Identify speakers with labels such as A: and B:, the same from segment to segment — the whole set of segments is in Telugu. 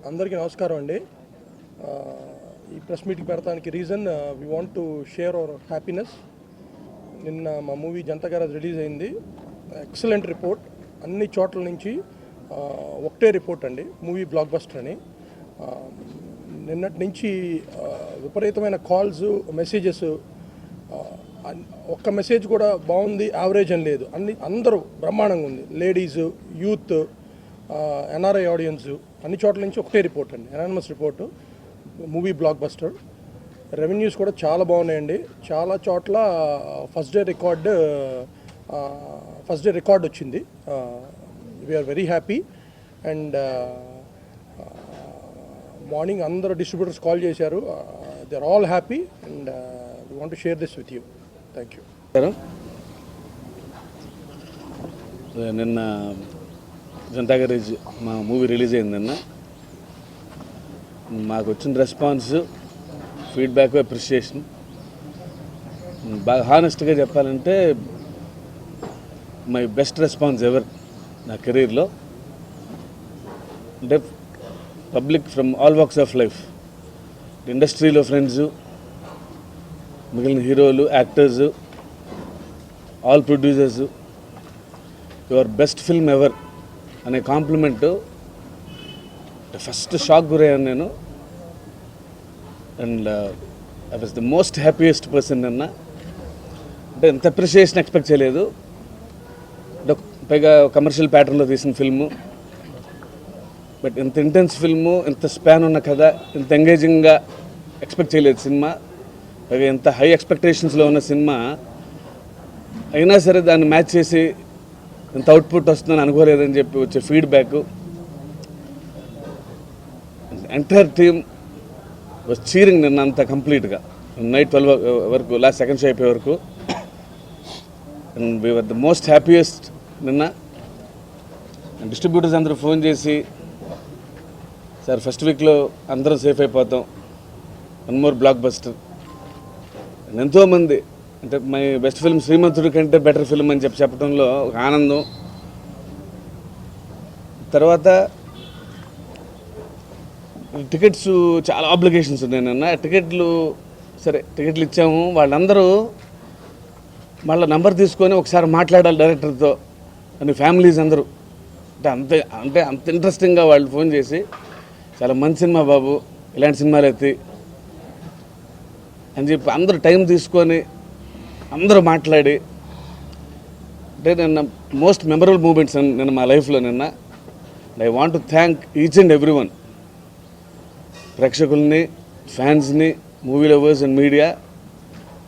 A: అందరికీ నమస్కారం అండి. ఈ ప్రెస్ మీట్కి పెడతానికి reason we want to share our happiness. నిన్న మా మూవీ జనతా గ్యారేజ్ రిలీజ్ అయింది. ఎక్సలెంట్ రిపోర్ట్, అన్ని చోట్ల నుంచి ఒకటే రిపోర్ట్ అండి, మూవీ బ్లాక్ బస్టర్ అని. నిన్నటి నుంచి విపరీతమైన కాల్స్, మెసేజెస్, ఒక్క మెసేజ్ కూడా బాగుంది యావరేజ్ అని లేదు, అందరూ బ్రహ్మాండంగా ఉంది. లేడీస్, యూత్, ఎన్ఆర్ఐ ఆడియన్స్, అన్ని చోట్ల నుంచి ఒకటే రిపోర్ట్ అండి, anonymous report, movie blockbuster. Revenues కూడా చాలా బాగున్నాయండి. చాలా చోట్ల ఫస్ట్ డే రికార్డ్ వచ్చింది. We are very happy. And morning అందరూ డిస్ట్రిబ్యూటర్స్ కాల్ చేశారు. They are all happy and we want to share this with you. Thank you.
B: నిన్న జనతా గ్యారేజ్ మా మూవీ రిలీజ్ అయింది. నిన్న మాకు వచ్చిన రెస్పాన్స్, ఫీడ్బ్యాక్, అప్రిషియేషన్ బాగా హానెస్ట్గా చెప్పాలంటే మై బెస్ట్ రెస్పాన్స్ ఎవర్ నా కెరీర్లో. అంటే public from all walks of life, ఇండస్ట్రీలో ఫ్రెండ్స్, మిగిలిన హీరోలు, actors, all producers, your best film ever అనే కాంప్లిమెంట్ ఫస్ట్ షాక్ గురయ్యాను నేను. And I was the most happiest person నిన్న. అంటే ఎంత అప్రిషియేషన్ ఎక్స్పెక్ట్ చేయలేదు. పైగా కమర్షియల్ ప్యాటర్న్లో తీసిన ఫిల్ము, బట్ ఇంత ఇంటెన్స్ ఫిల్ము, ఇంత స్పాన్ ఉన్న కథ, ఇంత ఎంగేజింగ్గా ఎక్స్పెక్ట్ చేయలేదు సినిమా. పైగా ఇంత హై ఎక్స్పెక్టేషన్స్లో ఉన్న సినిమా అయినా సరే దాన్ని మ్యాచ్ చేసి ఇంత అవుట్పుట్ వస్తుందని అనుకోలేదని చెప్పి వచ్చే feedback. Entire team was cheering నిన్న అంత కంప్లీట్గా, నైట్ 12 వరకు, లాస్ట్ సెకండ్ షో అయిపోయే వరకు. And we were the most happiest నిన్న. డిస్ట్రిబ్యూటర్స్ అందరూ ఫోన్ చేసి, సార్ ఫస్ట్ వీక్లో అందరం సేఫ్ అయిపోతాం, వన్ మోర్ బ్లాక్ బస్టర్. ఎంతోమంది అంటే మై బెస్ట్ ఫిల్మ్ శ్రీమంతుడి కంటే బెటర్ ఫిల్మ్ అని చెప్పడంలో ఒక ఆనందం. తర్వాత టికెట్స్ చాలా ఆబ్లిగేషన్స్ ఉన్నాయి నిన్న. టికెట్లు ఇచ్చాము, వాళ్ళందరూ మళ్ళీ నంబర్ తీసుకొని ఒకసారి మాట్లాడాలి డైరెక్టర్తో అని ఫ్యామిలీస్ అందరూ. అంటే అంత ఇంట్రెస్టింగ్గా వాళ్ళు ఫోన్ చేసి, చాలా మంచి సినిమా బాబు, ఇలాంటి సినిమాలు ఎత్తి అని చెప్పి అందరూ టైం తీసుకొని అందరూ మాట్లాడి. అంటే నిన్న మోస్ట్ మెమరబుల్ మూమెంట్స్ నిన్న మా లైఫ్లో నిన్న. I want to thank each and every one, ప్రేక్షకుల్ని, ఫ్యాన్స్ని, మూవీ లవర్స్ అండ్ మీడియా.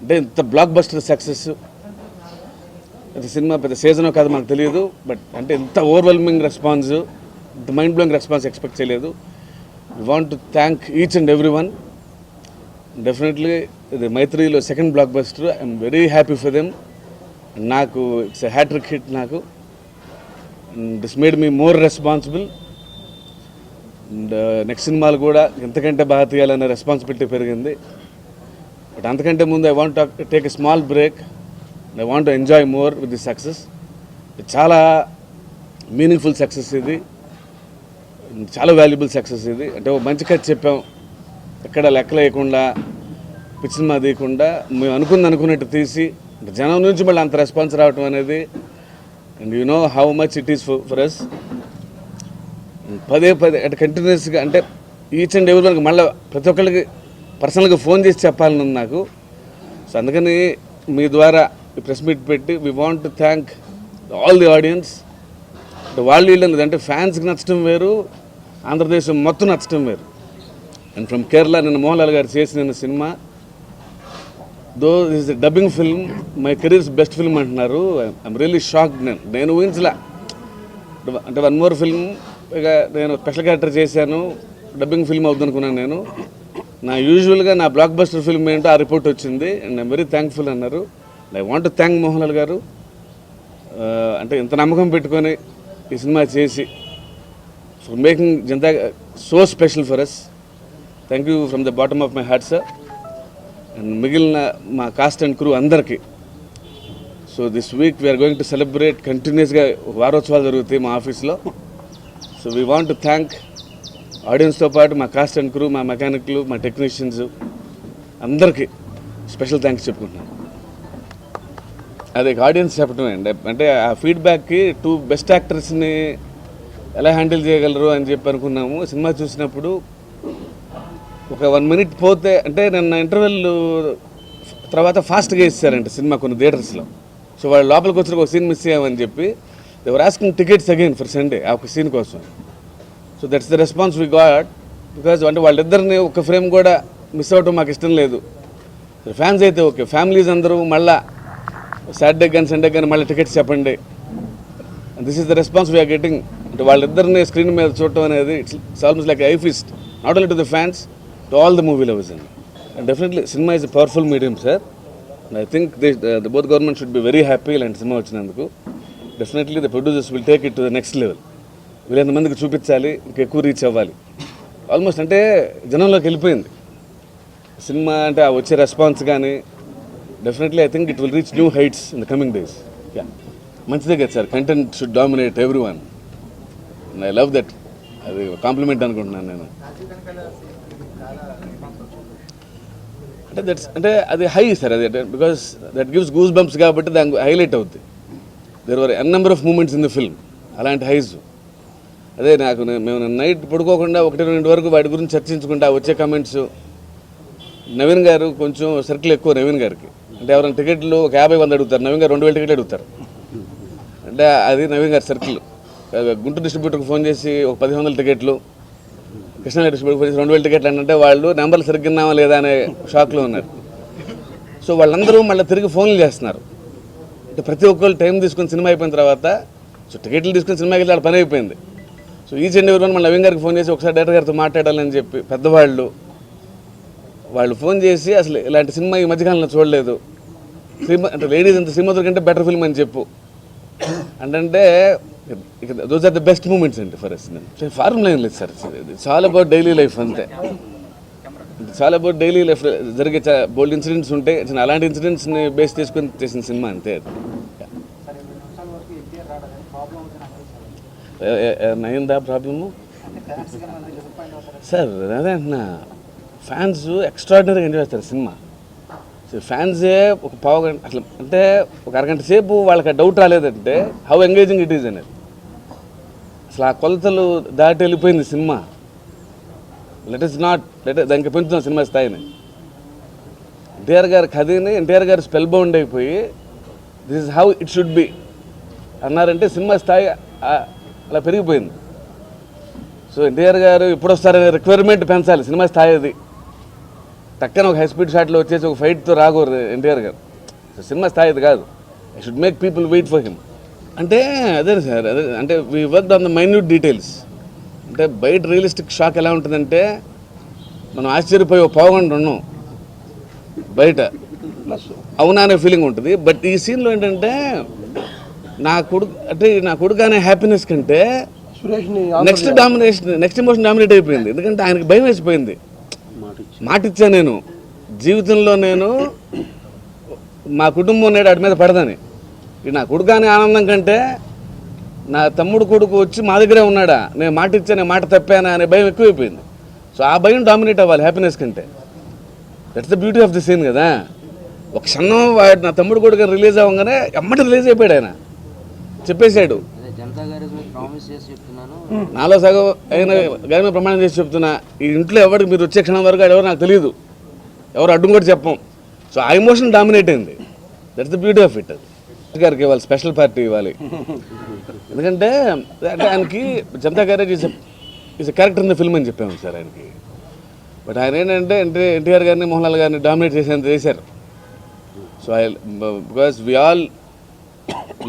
B: అంటే ఇంత బ్లాక్ బస్టర్ సక్సెస్. అది సినిమా పెద్ద సీజనో కాదు మాకు తెలియదు, బట్ అంటే ఇంత ఓవర్వెల్మింగ్ రెస్పాన్స్, ఇంత మైండ్ బ్లోయింగ్ రెస్పాన్స్ ఎక్స్పెక్ట్ చేయలేదు. We want to thank each and every one. Definitely ఇది మైత్రిలో second blockbuster. I'm very happy for them. నాకు ఇట్స్ ఎ హ్యాట్రిక్ హిట్ నాకు. This made me more responsible. And next సినిమాలు కూడా ఎంతకంటే బాగా తీయాలనే రెస్పాన్సిబిలిటీ పెరిగింది. బట్ అంతకంటే ముందు I want to take a small break. I want to enjoy more with this success. చాలా మీనింగ్ఫుల్ సక్సెస్ ఇది, చాలా వాల్యుబుల్ సక్సెస్ ఇది. అంటే ఒక మంచి కథ చెప్పాం, ఎక్కడ లెక్కలేయకుండా, పిచ్చి సినిమా తీయకుండా మేము అనుకున్నట్టు తీసి జనం నుంచి మళ్ళీ అంత రెస్పాన్స్ రావటం అనేది, and you know how much it is for us. పదే అంటే కంటిన్యూస్గా, అంటే ఈచ్ అండ్ ఎవరి వరకు మళ్ళీ ప్రతి ఒక్కరికి పర్సనల్గా ఫోన్ చేసి చెప్పాలని ఉంది నాకు. సో అందుకని మీ ద్వారా ఈ ప్రెస్ మీట్ పెట్టి we want to thank all the audience. అంటే వాళ్ళు వీళ్ళు అంటే ఫ్యాన్స్కి నచ్చడం వేరు, ఆంధ్రదేశం మొత్తం నచ్చడం వేరు. అండ్ ఫ్రమ్ కేరళ నిన్న మోహన్ లాల్ గారు చేసిన సినిమా, though is dubbing film, my career's best film అంటున్నారు. I'm really shocked. నేను ఊహించలే. అంటే వన్ మోర్ ఫిల్మ్, ఇక నేను స్పెషల్ క్యారెక్టర్ చేశాను, డబ్బింగ్ ఫిల్మ్ అవుతుందనుకున్నాను నేను. యూజువల్గా నా బ్లాక్ బస్టర్ ఫిల్మ్ ఏంటో ఆ రిపోర్ట్ వచ్చింది. అండ్ ఐఎమ్ వెరీ థ్యాంక్ఫుల్ అన్నారు. I want to thank Mohan Lal గారు. అంటే ఇంత నమ్మకం పెట్టుకొని ఈ సినిమా చేసి for making Janatha so special for us. Thank you from the bottom of my heart sir. And మిగిలిన మా కాస్ట్ అండ్ క్రూ అందరికీ. So this week we're going to celebrate, కంటిన్యూస్గా వారోత్సవాలు జరుగుతాయి మా ఆఫీస్లో. So we want to thank ఆడియన్స్తో పాటు మా కాస్ట్ అండ్ క్రూ, మా మెకానిక్లు, మా టెక్నీషియన్స్ అందరికీ స్పెషల్ థ్యాంక్స్ చెప్పుకుంటున్నాను. అదే ఆడియన్స్ చెప్పడమే అండి. అంటే ఆ ఫీడ్బ్యాక్కి 2 బెస్ట్ యాక్టర్స్ని ఎలా హ్యాండిల్ చేయగలరు అని చెప్పి అనుకున్నాము. సినిమా చూసినప్పుడు ఒక 1 మినిట్ పోతే, అంటే నిన్న ఇంటర్వెల్ తర్వాత ఫాస్ట్గా ఇస్తారంట సినిమా కొన్ని థియేటర్స్లో. సో వాళ్ళు లోపలికి వచ్చిన ఒక సీన్ మిస్ అయ్యామని చెప్పి they're asking tickets again for Sunday ఆ ఒక సీన్ కోసం. So that's the response we got. Because అంటే వాళ్ళిద్దరిని ఒక ఫ్రేమ్ కూడా మిస్ అవ్వటం మాకు ఇష్టం లేదు. ఫ్యాన్స్ అయితే ఓకే, ఫ్యామిలీస్ అందరూ మళ్ళీ సాటర్డే కానీ సండే కానీ మళ్ళీ టికెట్స్ చెప్పండి. This is the response we're getting. అంటే వాళ్ళిద్దరిని స్క్రీన్ మీద చూడటం అనేది it's almost like a feast, not only to the fans, to all the movie lovers అండి. అండ్ డెఫినెట్లీ సినిమా is a powerful medium sir. I think the both government should be very happy ఇలాంటి సినిమా వచ్చినందుకు. Definitely the producers will take it to the next level. వీళ్ళంత మందికి చూపించాలి, ఇంకా ఎక్కువ రీచ్ అవ్వాలి. ఆల్మోస్ట్ అంటే జనంలోకి వెళ్ళిపోయింది సినిమా. అంటే ఆ వచ్చే రెస్పాన్స్ కానీ definitely I think it will reach new heights in the coming days. Yeah, మంచిదే కదా sir. Content should dominate every one. I love that. అది కాంప్లిమెంట్ అనుకుంటున్నాను నేను. అంటే అంటే అది హై సార్, అది because that gives goosebumps కాబట్టి దానికి హైలైట్ అవుద్ది. There were n number of moments in the film, అలాంటి హైస్. అదే నాకు మేము నైట్ పడుకోకుండా 1-2 వరకు వాటి గురించి చర్చించుకుంటా వచ్చే కమెంట్స్. నవీన్ గారు కొంచెం సర్కిల్ ఎక్కువ నవీన్ గారికి. అంటే ఎవరైనా టికెట్లు ఒక 50-100 అడుగుతారు, నవీన్ గారు 2000 టికెట్లు అడుగుతారు. అంటే అది నవీన్ గారి సర్కిల్. గుంటూరు డిస్ట్రిబ్యూటర్కి ఫోన్ చేసి ఒక 1500 టికెట్లు, కృష్ణా డిస్ట్రిబ్యూటర్ ఫోన్ చేసి 2000 టికెట్లు అంటే వాళ్ళు నెంబర్లు సరిగ్గిన్నామా లేదా అనే షాక్లో ఉన్నారు. సో వాళ్ళందరూ మళ్ళీ తిరిగి ఫోన్లు చేస్తున్నారు. అంటే ప్రతి ఒక్కరు టైం తీసుకుని సినిమా అయిపోయిన తర్వాత సో టికెట్లు తీసుకుని సినిమాకి వెళ్ళి పని అయిపోయింది. సో ఈచ్ అండ్ ఎవరి వన్ మళ్ళీ నవీన్ గారికి ఫోన్ చేసి ఒకసారి డైరెక్టర్ గారితో మాట్లాడాలని చెప్పి పెద్దవాళ్ళు వాళ్ళు ఫోన్ చేసి అసలు ఇలాంటి సినిమా ఈ మధ్యకాలంలో చూడలేదు, అంటే లేడీస్ అంత శ్రీమంతుడి కంటే బెటర్ ఫిల్మ్ అని చెప్పు అంటే those are the best moments అండి ఫర్ అస్. ఫార్ములా ఏం లేదు sir, it's all about daily life అంతే. చాలా అబౌట్ డైలీ లైఫ్ జరిగే బోల్డ్ ఇన్సిడెంట్స్ ఉంటాయి, అలాంటి ఇన్సిడెంట్స్ని బేస్ చేసుకొని చేసిన సినిమా అంతే. నైందా ప్రాబ్లము సార్? అదే అంటున్నా, ఫ్యాన్స్ ఎక్స్ట్రాడినరీగా ఎంజాయ్ చేస్తారు సినిమా. ఫ్యాన్సే ఒక పావు గంట అసలు, అంటే ఒక అరగంట సేపు వాళ్ళకి డౌట్ రాలేదంటే హౌ ఎంగేజింగ్ ఇట్ ఈజ్ అనేది. అసలు ఆ కొలతలు దాటి వెళ్ళిపోయింది సినిమా. దానికి పెంచుతున్నాం సినిమా స్థాయిని. ఎన్టీఆర్ గారి కథని ఎన్టీఆర్ గారు స్పెల్ బౌండ్ అయిపోయి this is how it should be అన్నారంటే సినిమా స్థాయి అలా పెరిగిపోయింది. సో ఎన్టీఆర్ గారు ఎప్పుడు వస్తారనే రిక్వైర్మెంట్ పెంచాలి సినిమా స్థాయి. అది టక్కన ఒక హై స్పీడ్ షాట్లో వచ్చేసి ఒక ఫైట్తో రాకూడదు ఎన్టీఆర్ గారు. సో సినిమా స్థాయి అది కాదు. I should make people wait for him. అంటే అదే సార్, అదే అంటే we work on the minute details. అంటే బయట రియలిస్టిక్ షాక్ ఎలా ఉంటుందంటే మనం ఆశ్చర్యపోయి ఒక పావుగంట ఉన్నాం బయట, అవునా అనే ఫీలింగ్ ఉంటుంది. బట్ ఈ సీన్లో ఏంటంటే నా కొడుకు అనే హ్యాపీనెస్ కంటే నెక్స్ట్ ఎమోషన్ డామినేట్ అయిపోయింది. ఎందుకంటే ఆయనకి భయం వేసిపోయింది. మాట ఇచ్చా నేను జీవితంలో, నేను మా కుటుంబం నేడు వాడి మీద పడదని. నా కొడుకు అనే ఆనందం కంటే నా తమ్ముడు కొడుకు వచ్చి మా దగ్గరే ఉన్నాడా, నేను మాట ఇచ్చా, నేను మాట తప్పానా అనే భయం ఎక్కువైపోయింది. సో ఆ భయం డామినేట్ అవ్వాలి హ్యాపీనెస్ కంటే. That's the beauty of the scene కదా. ఒక క్షణం వాడు నా తమ్ముడు కొడుకు రిలీజ్ అవ్వగానే ఎమ్మటి రిలీజ్ అయిపోయాడు. ఆయన చెప్పేశాడు, నాలో సగం అయిన గారి ప్రమాణం చేసి చెప్తున్నా, ఈ ఇంట్లో ఎవరికి మీరు వచ్చే క్షణం వరకు ఎవరు నాకు తెలియదు, ఎవరు అడ్డం కూడా చెప్పం. సో ఆ ఎమోషన్ డామినేట్ అయింది. That's the beauty of it. గారికి ఇవ్వాలి, స్పెషల్ పార్టీ ఇవ్వాలి. ఎందుకంటే అంటే ఆయనకి Janata garage is a character in the film అని చెప్పాము సార్ ఆయనకి. బట్ ఆయన ఏంటంటే ఎన్టీఆర్ గారిని మోహన్లాల్ గారిని డామినేట్ చేశారు. So because we all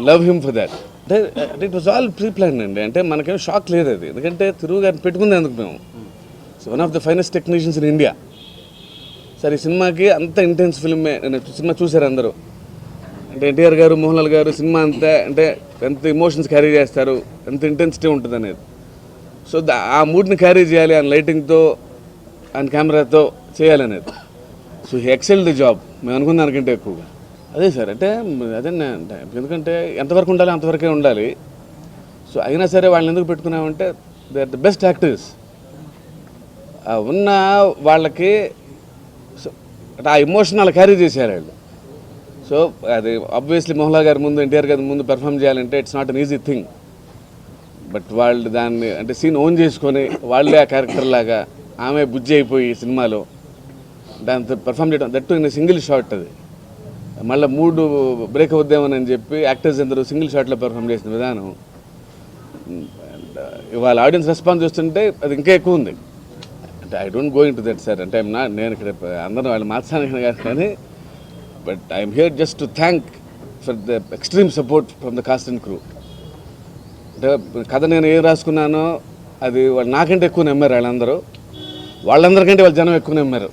B: love him for that. అంటే it was all pre plan అండి. అంటే మనకేం షాక్ లేదు అది. ఎందుకంటే తిరుగు గారిని పెట్టుకుంది అందుకు మేము. So one of the finest technicians in India. Sir ఈ సినిమాకి అంత ఇంటెన్స్ ఫిల్మే. సినిమా చూశారు అందరూ. అంటే ఎన్టీఆర్ గారు మోహన్లాల్ గారు సినిమా అంతా అంటే ఎంత ఎమోషన్స్ క్యారీ చేస్తారు, ఎంత ఇంటెన్సిటీ ఉంటుంది అనేది. సో ఆ మూడ్ని క్యారీ చేయాలి, ఆయన లైటింగ్తో ఆయన కెమెరాతో చేయాలనేది. So he excel the job మేము అనుకున్న దానికంటే ఎక్కువగా. అదే సార్, అంటే అదే అంటే ఎందుకంటే ఎంతవరకు ఉండాలి అంతవరకే ఉండాలి. సో అయినా సరే వాళ్ళని ఎందుకు పెట్టుకున్నామంటే they are the best actors. ఉన్న వాళ్ళకి ఆ ఎమోషనల్ క్యారీ చేశారు వాళ్ళు. సో అది ఆబ్వియస్లీ మోహన్లాల్ గారి ముందు ఎన్టీఆర్ గారి ముందు పెర్ఫామ్ చేయాలంటే it's not an easy thing. But వాళ్ళు దాన్ని అంటే సీన్ ఓన్ చేసుకొని వాళ్ళే ఆ క్యారెక్టర్ లాగా ఆమె బుజ్జి అయిపోయి సినిమాలో దాంతో పెర్ఫామ్ చేయడం, దట్టు ఇన్ సింగిల్ షాట్. అది మళ్ళీ మూడు బ్రేక్ అవుద్దామని చెప్పి యాక్టర్స్ అందరూ సింగిల్ షాట్లో పెర్ఫామ్ చేసిన విధానం ఇవాళ ఆడియన్స్ రెస్పాన్స్ చూస్తుంటే అది ఇంకా ఎక్కువ ఉంది. అంటే I don't go in to that sir. అంటే నేను ఇక్కడ అందరూ వాళ్ళు మార్చాలని కాదు కానీ but I'm here just to thank for the extreme support from the cost and crew. అంటే కథ నేను ఏం రాసుకున్నానో అది వాళ్ళు నాకంటే ఎక్కువ నమ్మారు. వాళ్ళందరికంటే వాళ్ళ జనం ఎక్కువ నమ్మారు.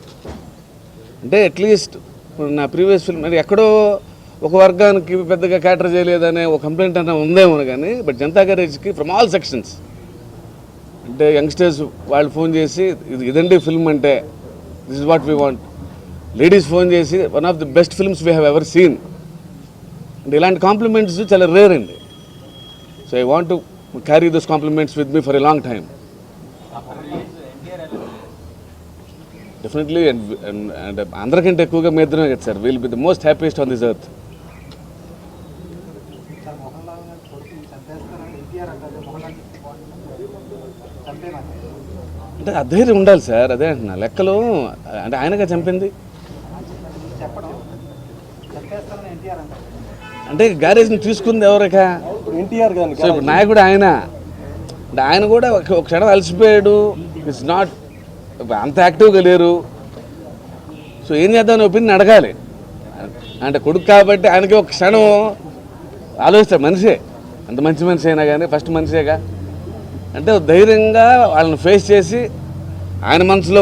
B: అంటే అట్లీస్ట్ నా ప్రీవియస్ ఫిల్మ్ అది ఎక్కడో ఒక వర్గానికి పెద్దగా క్యాటర్ చేయలేదనే ఒక కంప్లైంట్ అన్న ఉందేమో కానీ బట్ జనతా గ్యారేజ్కి ఫ్రమ్ ఆల్ సెక్షన్స్ అంటే యంగ్స్టర్స్ వాళ్ళు ఫోన్ చేసి ఇదండి ఫిల్మ్ అంటే this is what we want. Ladies phone చేసి one of the best films we have ever seen అంటే ఇలాంటి కాంప్లిమెంట్స్ చాలా రేర్ అండి. So I want to carry those compliments with me for a long time. Definitely and అందరికంటే ఎక్కువగా మీ ఇద్దరమే కదా sir. Will be the most happiest on this earth. అంటే అధైర్యం ఉండాలి సార్. అదే అంటున్నా లెక్కలు అంటే ఆయనగా చంపింది అంటే గ్యారేజ్ని తీసుకుంది ఎవరిక
A: ఎన్టీఆర్ గారిని.
B: సో ఇప్పుడు నాయకుడు ఆయన అంటే ఆయన కూడా ఒక క్షణం అలసిపోయాడు. ఇట్స్ నాట్ అంత యాక్టివ్గా లేరు. సో ఏం చేద్దామని ఒపీనియన్ అడగాలి. అంటే కొడుకు కాబట్టి ఆయనకి ఒక క్షణం ఆలోచిస్తాడు. మనిషే అంత మంచి మనిషి అయినా కానీ ఫస్ట్ మనిషేగా అంటే ధైర్యంగా వాళ్ళని ఫేస్ చేసి ఆయన మనసులో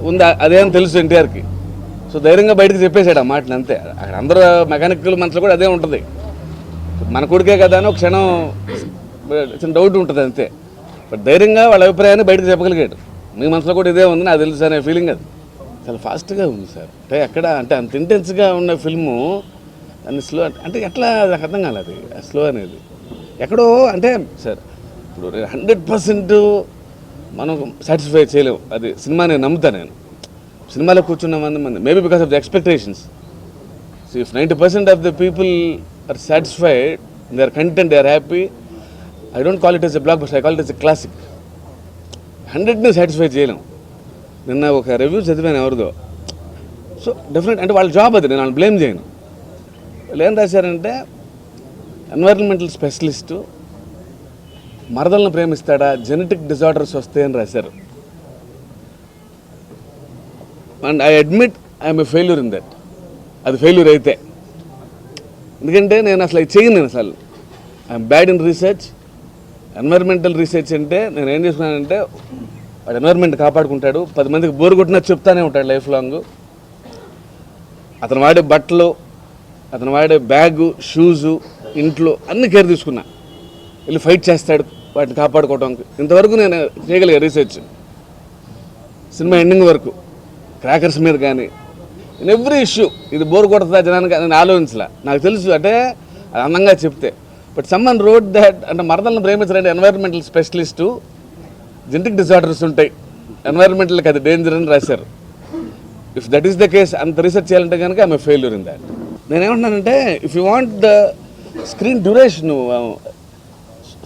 B: ఉంది అదే అని తెలుసు ఎన్టీఆర్కి. సో ధైర్యంగా బయటకు చెప్పేశాడు ఆ మాటలు అంతే. అక్కడ అందరూ మెకానికల్ మనసులో కూడా అదే ఉంటుంది. మన కొడుకే కదా అని ఒక క్షణం చిన్న డౌట్ ఉంటుంది అంతే. బట్ ధైర్యంగా వాళ్ళ అభిప్రాయాన్ని బయటకు చెప్పగలిగాడు. మీ మనసులో కూడా ఇదే ఉంది నాకు తెలుసు అనే ఫీలింగ్. అది చాలా ఫాస్ట్గా ఉంది సార్. అంటే ఎక్కడ అంటే అంత ఇంటెన్స్గా ఉన్న ఫిల్ము దాన్ని స్లో అంటే ఎట్లా నాకు అర్థం కాలేదు. స్లో అనేది ఎక్కడో అంటే సార్ ఇప్పుడు 100% మనం సాటిస్ఫై చేయలేము. అది సినిమా నేను నమ్ముతాను. నేను సినిమాలో కూర్చున్న మంది maybe because of the expectations. So if 90% of the people are satisfied, they are content, they are happy, I don't call it as a blockbuster, I call it as a classic. 100ని సాటిస్ఫై చేయలేం. నిన్న ఒక రివ్యూ చదివాను ఎవరిదో. సో డెఫినెట్ అంటే వాళ్ళ జాబ్ అది, నేను వాళ్ళని బ్లేమ్ చేయను. వాళ్ళు ఏం రాశారంటే ఎన్వైరన్మెంటల్ స్పెషలిస్టు మరదలను ప్రేమిస్తాడా, జెనెటిక్ డిజార్డర్స్ వస్తాయని రాశారు. And I admit I'm a failure in that. అది ఫెయిల్యూర్ అయితే ఎందుకంటే నేను అసలు అది చేయను. నేను అసలు I'm bad in research. Environmental research అంటే నేను ఏం చేసుకున్నానంటే వాడు ఎన్వైర్మెంట్ కాపాడుకుంటాడు, 10 మందికి బోరు కొట్టినా చెప్తానే ఉంటాడు లైఫ్ లాంగ్. అతను వాడే బట్టలు, అతను వాడే బ్యాగు, షూజు, ఇంట్లో అన్ని కేర్ తీసుకున్నా. వెళ్ళి ఫైట్ చేస్తాడు వాటిని కాపాడుకోవడానికి. ఇంతవరకు నేను చేయగలిగా రీసెర్చ్ సినిమా ఎండింగ్ వరకు. క్రాకర్స్ మీద కానీ ఇన్ ఎవ్రీ ఇష్యూ ఇది బోర్ కొడుతుందా జనానికి నేను ఆలోచించలే. నాకు తెలుసు అంటే అది అందంగా చెప్తే. బట్ సమ్మన్ రోడ్ దట్ అంటే మరదలను ప్రేమించాలంటే ఎన్వైరన్మెంటల్ స్పెషలిస్టు, జెనెటిక్ డిజార్డర్స్ ఉంటాయి, ఎన్వైరన్మెంటల్కి అది డేంజర్ అని రాశారు. If that is the case అంత రీసెర్చ్ చేయాలంటే కనుక I'm a failure in that. నేనేమంటున్నానంటే if you want the screen duration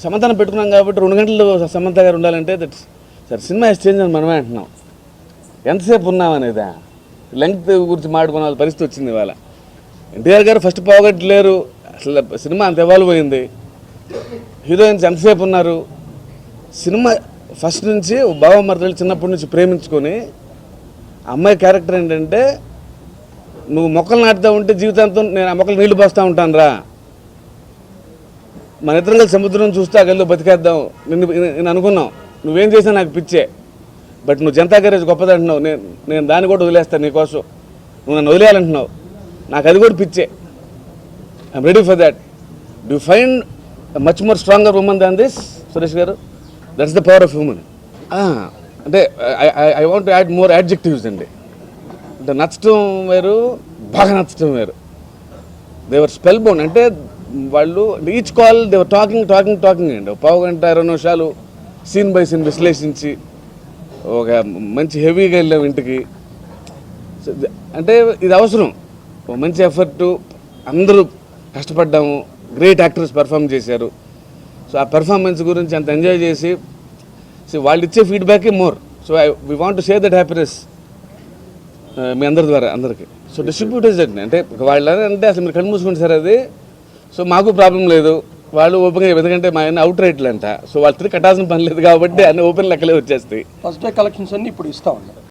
B: సమంతాన్ని పెట్టుకున్నాం కాబట్టి 2 గంటలు సమంత గారు ఉండాలంటే దట్స్ సార్ సినిమా చేంజ్ అని మనమే అంటున్నాం. ఎంతసేపు ఉన్నాం అనేదా లెంగ్త్ గురించి మాట్లాడుకున్న పరిస్థితి వచ్చింది ఇవాళ. ఎన్టీఆర్ గారు ఫస్ట్ పోగొట్టలేరు, అసలు సినిమా అంత ఎవాల్వ్ అయింది. హీరోయిన్స్ ఎంతసేపు ఉన్నారు. సినిమా ఫస్ట్ నుంచి బావమర్దలు చిన్నప్పటి నుంచి ప్రేమించుకొని అమ్మాయి క్యారెక్టర్ ఏంటంటే నువ్వు మొక్కలు నాటుతూ ఉంటే జీవితాంతం నేను ఆ మొక్కలు నీళ్లు పోస్తూ ఉంటాను రా, మన ఇద్దరం కలిసి సముద్రం చూస్తే ఆ గల్లో బతికేద్దాం నేను అనుకున్నాం. నువ్వేం చేసినా నాకు పిచ్చే, బట్ నువ్వు జనతా గ్యారేజ్ గొప్పదంటున్నావు, నేను దాన్ని కూడా వదిలేస్తాను నీకోసం, నువ్వు నన్ను వదిలేయాలంటున్నావు, నాకు అది కూడా పిచ్చే. I'm ready for that. Do find much more stronger women than this Suresh గారు? That's the power of human. అంటే I want add more adjectives అండి. అంటే నచ్చటం వేరు, బాగా నచ్చటం వేరు. They're spellbound. అంటే వాళ్ళు ఈచ్ కాల్ దేవర్ టాకింగ్ అండి. 1/2 గంట 20 నిమిషాలు సీన్ బై సీన్ విశ్లేషించి ఒక మంచి హెవీగా వెళ్ళాం ఇంటికి. సో అంటే ఇది అవసరం, ఒక మంచి ఎఫర్టు, అందరూ కష్టపడ్డాము, గ్రేట్ యాక్టర్స్ పర్ఫామ్ చేశారు. సో ఆ పెర్ఫార్మెన్స్ గురించి అంత ఎంజాయ్ చేసి సో వాళ్ళు ఇచ్చే ఫీడ్బ్యాకే more. So we want to share that happiness మీ అందరి ద్వారా అందరికీ. సో డిస్ట్రిబ్యూటర్స్ అంటే వాళ్ళు అంటే అసలు మీరు కళ్ళు మూసుకుంటే సార్ అది. సో మాకు ప్రాబ్లం లేదు, వాళ్ళు ఓపెన్గా, ఎందుకంటే మా అన్ని అవుట్ రైట్లు అంట. సో వాళ్ళు తిరిగి కట్టాల్సిన పని లేదు కాబట్టి అన్ని ఓపెన్ లెక్కలే వచ్చేస్తాయి.
A: ఫస్ట్ డే కలెక్షన్స్ అన్ని ఇప్పుడు ఇస్తా ఉన్నారు.